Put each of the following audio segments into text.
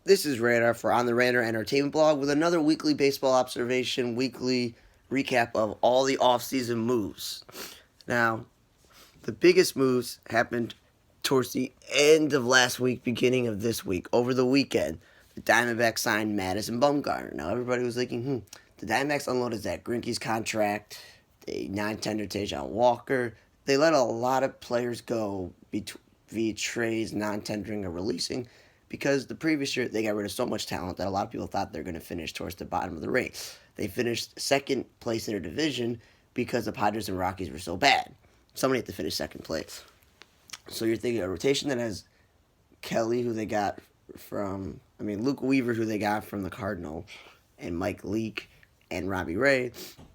This is Radar for On the Radar Entertainment Blog with another weekly baseball observation, weekly recap of all the offseason moves. Now, the biggest moves happened towards the end of last week, beginning of this week. Over the weekend, the Diamondbacks signed Madison Bumgarner. Now, everybody was thinking, the Diamondbacks unloaded Zach Greinke's contract. They non-tendered Tajon Walker. They let a lot of players go via trades, non-tendering, or releasing because the previous year they got rid of so much talent that a lot of people thought they were going to finish towards the bottom of the race. They finished second place in their division because the Padres and Rockies were so bad. Somebody had to finish second place. So you're thinking a rotation that has Kelly, who they got Luke Weaver, who they got from the Cardinals, and Mike Leake and Robbie Ray.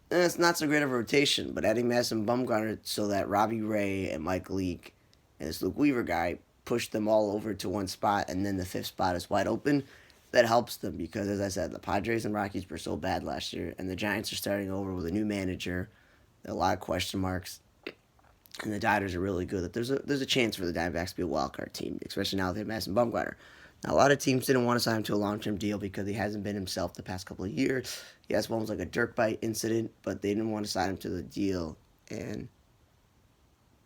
It's not so great of a rotation, but adding Madison Bumgarner so that Robbie Ray and Mike Leake and this Luke Weaver guy push them all over to one spot, and then the fifth spot is wide open. That helps them because, as I said, the Padres and Rockies were so bad last year, and the Giants are starting over with a new manager, a lot of question marks, and the Dodgers are really good. That there's a chance for the Diamondbacks to be a wild card team, especially now that they have Madison Bumgarner. Now, a lot of teams didn't want to sign him to a long-term deal because he hasn't been himself the past couple of years. Yes, one was like a dirt bite incident, but they didn't want to sign him to the deal and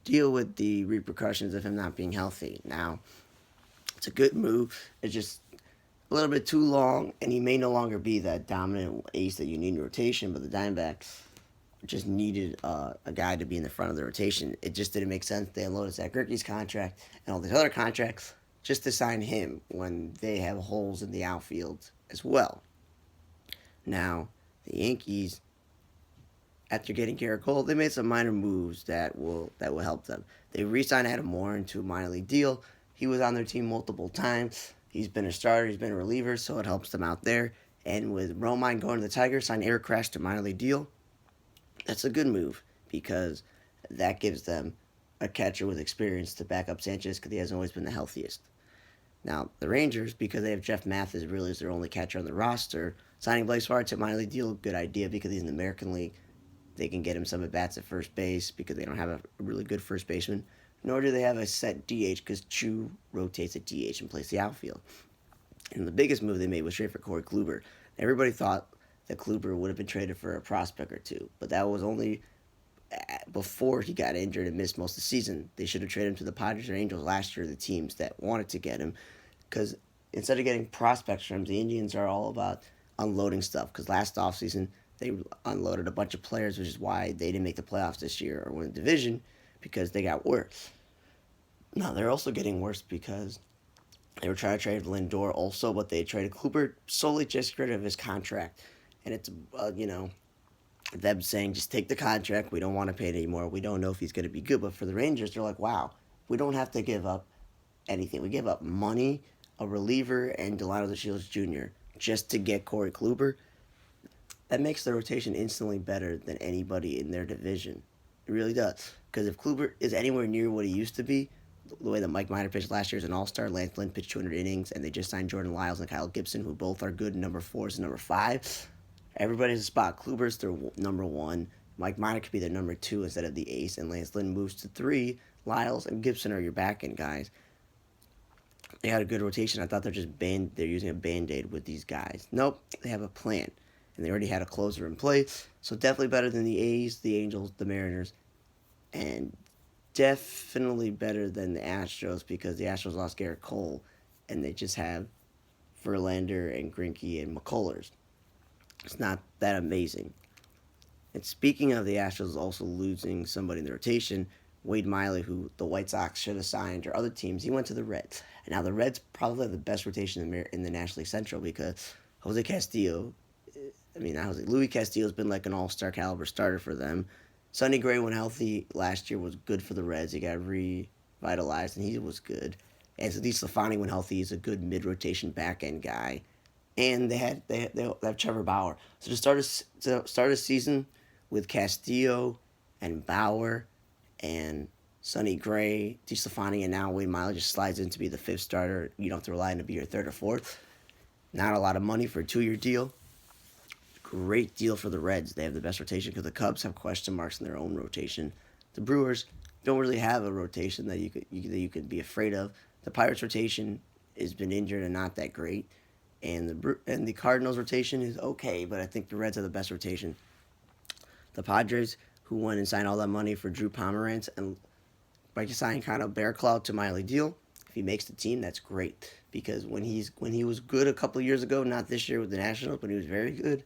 deal with the repercussions of him not being healthy. Now, it's a good move. It's just a little bit too long, and he may no longer be that dominant ace that you need in rotation, but the Diamondbacks just needed a guy to be in the front of the rotation. It just didn't make sense. They unloaded Zach Greinke's contract and all these other contracts just to sign him when they have holes in the outfield as well. Now, the Yankees, after getting Garrett Cole, they made some minor moves that will help them. They re-signed Adam Warren to a minor league deal. He was on their team multiple times. He's been a starter. He's been a reliever, so it helps them out there. And with Romine going to the Tigers, signed Eric Crash to a minor league deal. That's a good move because that gives them a catcher with experience to back up Sanchez because he hasn't always been the healthiest. Now, the Rangers, because they have Jeff Mathis really is their only catcher on the roster, signing Blake Swart to a minor league deal, good idea because he's in the American League. They can get him some at-bats at first base because they don't have a really good first baseman, nor do they have a set DH because Chu rotates at DH and plays the outfield. And the biggest move they made was trade for Corey Kluber. Everybody thought that Kluber would have been traded for a prospect or two, but that was only before he got injured and missed most of the season. They should have traded him to the Padres or Angels last year, the teams that wanted to get him, because instead of getting prospects from him, the Indians are all about unloading stuff, because last offseason they unloaded a bunch of players, which is why they didn't make the playoffs this year or win the division, because they got worse. Now, they're also getting worse because they were trying to trade Lindor also, but they traded Kluber solely just to get rid of his contract. And it's, them saying, just take the contract. We don't want to pay it anymore. We don't know if he's going to be good. But for the Rangers, they're like, wow, we don't have to give up anything. We give up money, a reliever, and Delino DeShields Jr. just to get Corey Kluber. That makes the rotation instantly better than anybody in their division. It really does. Because if Kluber is anywhere near what he used to be, the way that Mike Minor pitched last year as an all-star, Lance Lynn pitched 200 innings, and they just signed Jordan Lyles and Kyle Gibson, who both are good number 4s and number 5. Everybody's a spot. Kluber's their number 1. Mike Minor could be their number 2 instead of the ace, and Lance Lynn moves to 3. Lyles and Gibson are your back-end guys. They had a good rotation. I thought they're using a Band-Aid with these guys. Nope, they have a plan, and they already had a closer in place, so definitely better than the A's, the Angels, the Mariners, and definitely better than the Astros because the Astros lost Garrett Cole, and they just have Verlander and Greinke and McCullers. It's not that amazing. And speaking of the Astros also losing somebody in the rotation, Wade Miley, who the White Sox should have signed, or other teams, he went to the Reds. And now the Reds probably have the best rotation in the National League Central because Louis Castillo has been like an all-star caliber starter for them. Sonny Gray, when healthy last year, was good for the Reds. He got revitalized, and he was good. And Sadiq Stefani, when healthy, is a good mid-rotation back-end guy. And they have Trevor Bauer. So to start a season with Castillo and Bauer and Sonny Gray, DeStefani, and now Wade Miley just slides in to be the 5th starter. You don't have to rely on to be your 3rd or 4th. Not a lot of money for a 2-year deal. Great deal for the Reds. They have the best rotation because the Cubs have question marks in their own rotation. The Brewers don't really have a rotation that you could be afraid of. The Pirates rotation has been injured and not that great. and the Cardinals rotation is okay, but I think the Reds have the best rotation. The Padres, who went and signed all that money for Drew Pomeranz and by signing kind of Bear Claw to minor league deal, if he makes the team, that's great. Because when he was good a couple of years ago, not this year with the Nationals, but he was very good.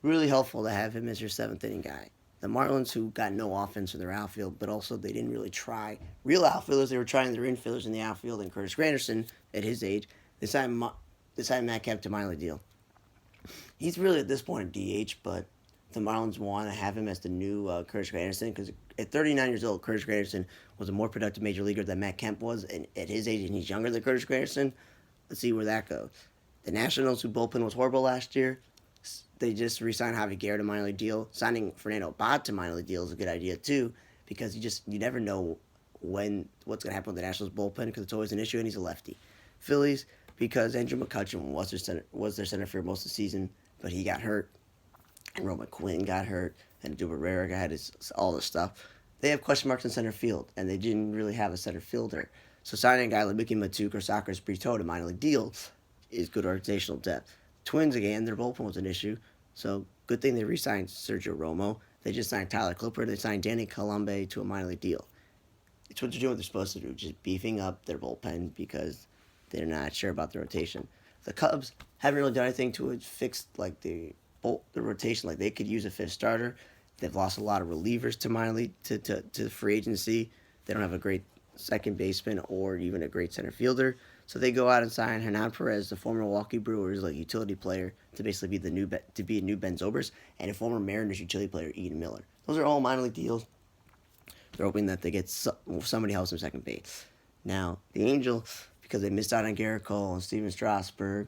Really helpful to have him as your seventh inning guy. The Marlins, who got no offense in their outfield, but also they didn't really try real outfielders. They were trying their infielders in the outfield. And Curtis Granderson, at his age, they signed Matt Kemp to minor league deal. He's really at this point a DH, but the Marlins want to have him as the new Curtis Granderson because at 39 years old, Curtis Granderson was a more productive major leaguer than Matt Kemp was, and at his age, and he's younger than Curtis Granderson. Let's see where that goes. The Nationals, whose bullpen was horrible last year, they just re-signed Javi Guerra to minor league deal. Signing Fernando Abad to minor league deal is a good idea too, because you never know what's going to happen with the Nationals bullpen because it's always an issue, and he's a lefty. Phillies, because Andrew McCutchen was their center for most of the season, but he got hurt. And Roman Quinn got hurt, and Duberrera got all this stuff. They have question marks in center field, and they didn't really have a center fielder. So signing a guy like Mickey Matuk or Sakura Brito to minor league deal is good organizational depth. Twins, again, their bullpen was an issue, so good thing they re-signed Sergio Romo. They just signed Tyler Clippard. They signed Danny Colombe to a minor league deal. It's what they're doing what they're supposed to do, just beefing up their bullpen because they're not sure about the rotation. The Cubs haven't really done anything to fix like the rotation. Like they could use a fifth starter. They've lost a lot of relievers to minor league to free agency. They don't have a great second baseman or even a great center fielder. So they go out and sign Hernan Perez, the former Milwaukee Brewers like utility player, to basically be a new Ben Zobrist, and a former Mariners utility player, Ian Miller. Those are all minor league deals. They're hoping that they get somebody else in second base. Now the Angels, because they missed out on Garrett Cole and Steven Strasburg,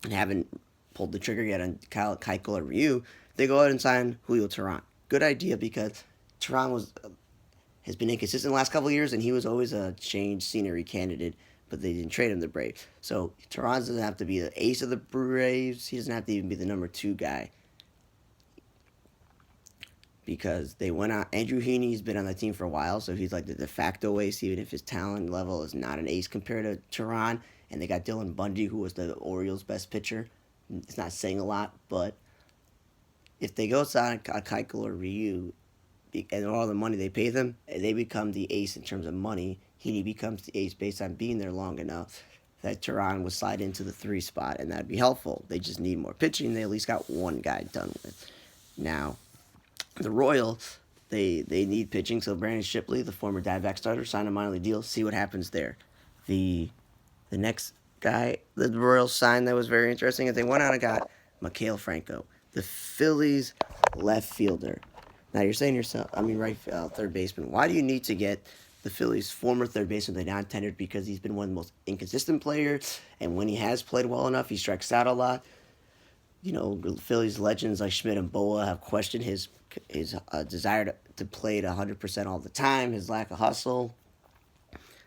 and haven't pulled the trigger yet on Kyle Keuchel or Ryu, they go ahead and sign Julio Teheran. Good idea because Teheran has been inconsistent the last couple of years, and he was always a change scenery candidate, but they didn't trade him to the Braves. So Teheran doesn't have to be the ace of the Braves. He doesn't have to even be the number 2 guy because they went out. Andrew Heaney's been on the team for a while, so he's like the de facto ace, even if his talent level is not an ace compared to Teheran. And they got Dylan Bundy, who was the Orioles' best pitcher. It's not saying a lot, but if they go sign a Keuchel or Ryu, and all the money they pay them, they become the ace in terms of money. Heaney becomes the ace based on being there long enough that Teheran would slide into the 3 spot, and that'd be helpful. They just need more pitching. They at least got one guy done with. Now, the Royals, they need pitching, so Brandon Shipley, the former Diamondback starter, signed a minor league deal. See what happens there. The next guy the Royals signed that was very interesting is they went out and got Mikael Franco, the Phillies left fielder. Now you're saying to yourself, third baseman, why do you need to get the Phillies' former third baseman they non-tendered? Because he's been one of the most inconsistent players, and when he has played well enough, he strikes out a lot. You know, Phillies legends like Schmidt and Boa have questioned his desire to play at 100% all the time, his lack of hustle.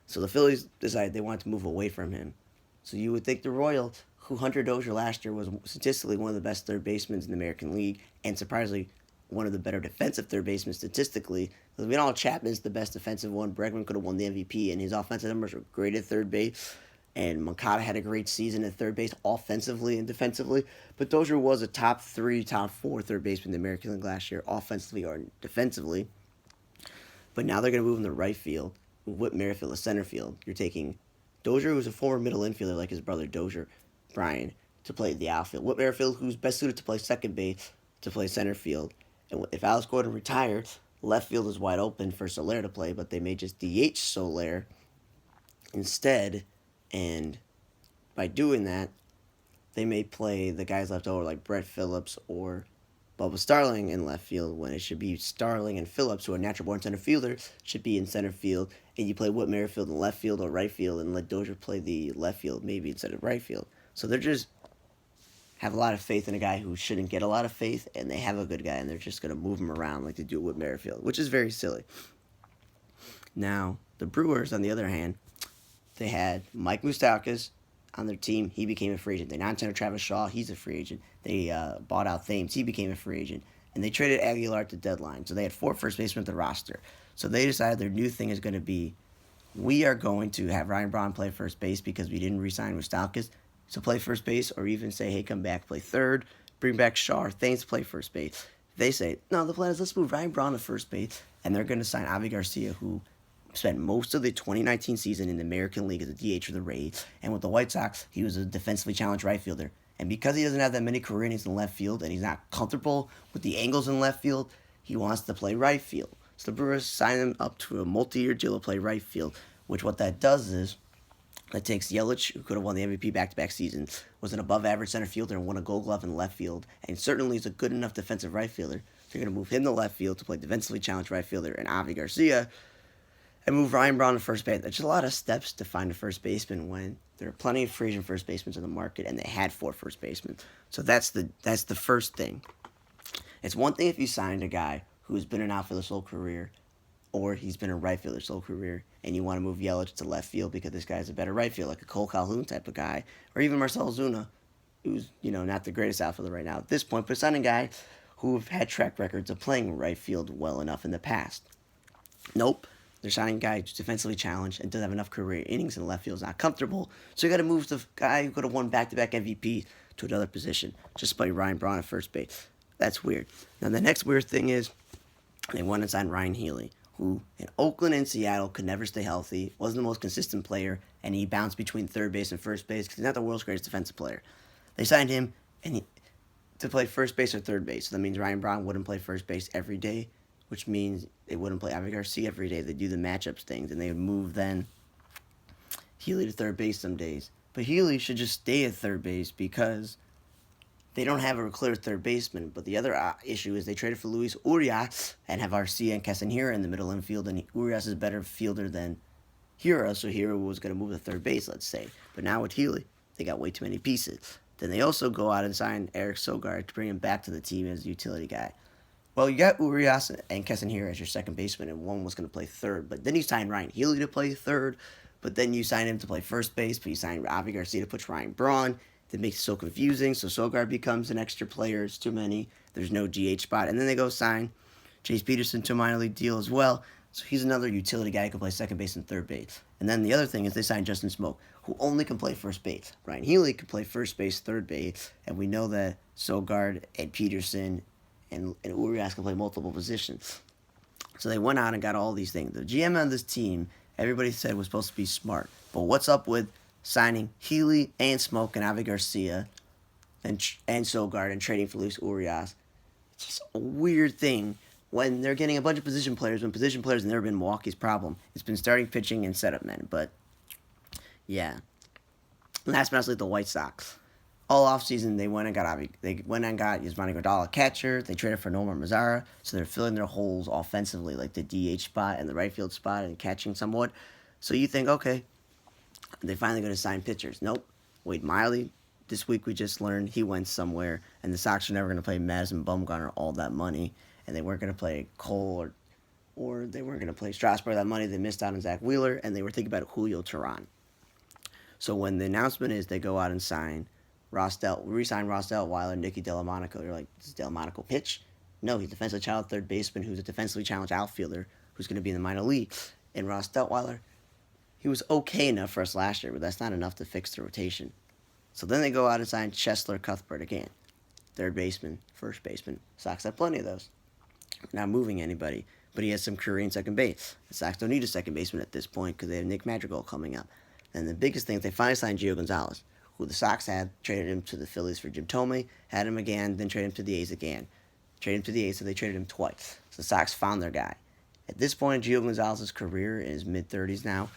So the Phillies decided they wanted to move away from him. So you would think the Royals, who Hunter Dozier last year was statistically one of the best third basemen in the American League, and surprisingly one of the better defensive third basemen statistically. Chapman's the best defensive one. Bregman could have won the MVP, and his offensive numbers were great at third base. And Moncada had a great season at third base, offensively and defensively. But Dozier was a top 3, top 4 third baseman in the American League last year, offensively or defensively. But now they're going to move him to right field. Whit Merrifield to center field. You're taking Dozier, who's a former middle infielder like his brother Dozier, Brian, to play the outfield. Whit Merrifield, who's best suited to play second base, to play center field. And if Alex Gordon retires, left field is wide open for Soler to play, but they may just DH Soler instead. And by doing that, they may play the guys left over like Brett Phillips or Bubba Starling in left field when it should be Starling and Phillips, who are natural-born center fielders, should be in center field. And you play Whit Merrifield in left field or right field and let Dozier play the left field maybe instead of right field. So they're just have a lot of faith in a guy who shouldn't get a lot of faith, and they have a good guy, and they're just going to move him around like they do with Merrifield, which is very silly. Now, the Brewers, on the other hand, they had Mike Moustakas on their team. He became a free agent. They non-tendered Travis Shaw. He's a free agent. They bought out Thames. He became a free agent. And they traded Aguilar at the deadline. So they had 4 first basemen at the roster. So they decided their new thing is going to be, we are going to have Ryan Braun play first base because we didn't re-sign Moustakas. to play first base, or even say, hey, come back, play third, bring back Shaw, Thames to play first base. They say, no, the plan is let's move Ryan Braun to first base, and they're going to sign Avi Garcia, who spent most of the 2019 season in the American League as a DH for the Rays, and with the White Sox, he was a defensively challenged right fielder. And because he doesn't have that many career innings in left field, and he's not comfortable with the angles in left field, he wants to play right field. So the Brewers sign him up to a multi-year deal to play right field, which what that does is that takes Yelich, who could have won the MVP back-to-back seasons, was an above-average center fielder and won a Gold Glove in left field, and certainly is a good enough defensive right fielder. So you're going to move him to left field to play defensively challenged right fielder and Avi Garcia, and move Ryan Braun to first base. There's a lot of steps to find a first baseman when there are plenty of free agent first basemen in the market, and they had 4 first basemen. So that's the first thing. It's one thing if you signed a guy who's been an outfielder his whole career, or he's been a right fielder his whole career, and you want to move Yelich to left field because this guy's a better right field, like a Cole Calhoun type of guy, or even Marcell Ozuna, who's not the greatest outfielder right now at this point, but signing a guy who have had track records of playing right field well enough in the past. Nope. They're signing a guy who's defensively challenged and doesn't have enough career innings in left field, is not comfortable. So you got to move the guy who could have won back-to-back MVP to another position. Just play Ryan Braun at first base. That's weird. Now the next weird thing is they went and signed Ryan Healy, who in Oakland and Seattle could never stay healthy, wasn't the most consistent player, and he bounced between third base and first base because he's not the world's greatest defensive player. They signed him to play first base or third base. So that means Ryan Braun wouldn't play first base every day, which means they wouldn't play Avi Garcia every day. They do the matchups things, and they would move then Healy to third base some days. But Healy should just stay at third base because they don't have a clear third baseman. But the other issue is they traded for Luis Urias and have Arcia and Castanera in the middle infield, and Urias is a better fielder than Hira, so Hira was going to move to third base, let's say. But now with Healy, they got way too many pieces. Then they also go out and sign Eric Sogard to bring him back to the team as a utility guy. Well, you got Urias and Castanera as your second baseman, and one was going to play third. But then you signed Ryan Healy to play third, but then you signed him to play first base, but you signed Avi Garcia to push Ryan Braun. That makes it so confusing, so Sogard becomes an extra player. It's too many. There's no DH spot. And then they go sign Chase Peterson to a minor league deal as well. So he's another utility guy who can play second base and third base. And then the other thing is they signed Justin Smoak, who only can play first base. Ryan Healy can play first base, third base, and we know that Sogard and Peterson and Urias can play multiple positions. So they went out and got all these things. The GM of this team, everybody said was supposed to be smart. But what's up with signing Healy and Smoak and Avi Garcia and Sogard and trading for Luis Urias? It's just a weird thing when they're getting a bunch of position players, when position players have never been Milwaukee's problem. It's been starting pitching and setup men. But, yeah. Last but not least, the White Sox. All offseason, they went and got Yasmani Grandal, catcher. They traded for Nomar Mazara, so they're filling their holes offensively, like the DH spot and the right field spot and catching somewhat. So you think, okay, they're finally going to sign pitchers. Nope. Wade Miley, this week we just learned he went somewhere, and the Sox are never going to play Madison Bumgarner all that money, and they weren't going to play Cole or they weren't going to play Strasburg that money. They missed out on Zach Wheeler, and they were thinking about Julio Teheran. So when the announcement is they go out and sign re-sign Ross Deltweiler, Nicky Delmonico. You're like, does Delmonico pitch? No, he's a defensively challenged third baseman who's a defensively challenged outfielder who's going to be in the minor league. And Ross Deltweiler, he was okay enough for us last year, but that's not enough to fix the rotation. So then they go out and sign Cheslor Cuthbert again. Third baseman, first baseman. Sox have plenty of those. Not moving anybody, but he has some career in second base. The Sox don't need a second baseman at this point because they have Nick Madrigal coming up. And the biggest thing is they finally signed Gio Gonzalez, who the Sox had, traded him to the Phillies for Jim Thome, had him again, then traded him to the A's again. Traded him to the A's, so they traded him twice. So the Sox found their guy. At this point in Gio Gonzalez's career, in his mid-30s now,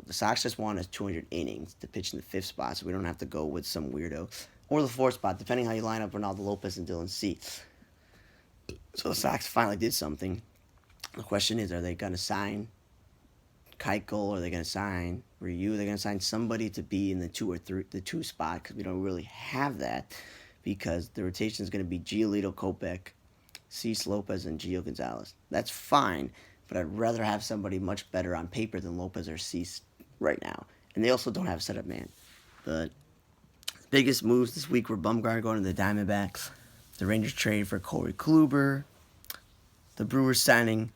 the Sox just want his 200 innings to pitch in the fifth spot, so we don't have to go with some weirdo. Or the fourth spot, depending how you line up Ronaldo Lopez and Dylan Cease. So the Sox finally did something. The question is, are they going to sign Keuchel, or are they going to sign Ryu? Are they going to sign somebody to be in the two spot? Because we don't really have that. Because the rotation is going to be Giolito, Kopech, Cease, Lopez, and Gio Gonzalez. That's fine, but I'd rather have somebody much better on paper than Lopez or Cease right now. And they also don't have setup man. But biggest moves this week were Bumgarner going to the Diamondbacks. The Rangers traded for Corey Kluber. The Brewers signing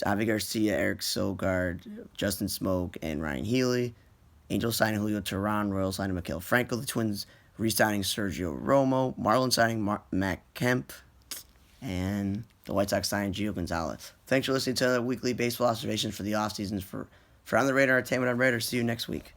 Avi Garcia, Eric Sogard, Justin Smoak, and Ryan Healy. Angels signing Julio Teheran. Royals signing Maikel Franco. The Twins re-signing Sergio Romo. Marlins signing Matt Kemp. And the White Sox signing Gio Gonzalez. Thanks for listening to the weekly baseball observations for the offseason. For On the Radar Entertainment on Radar. See you next week.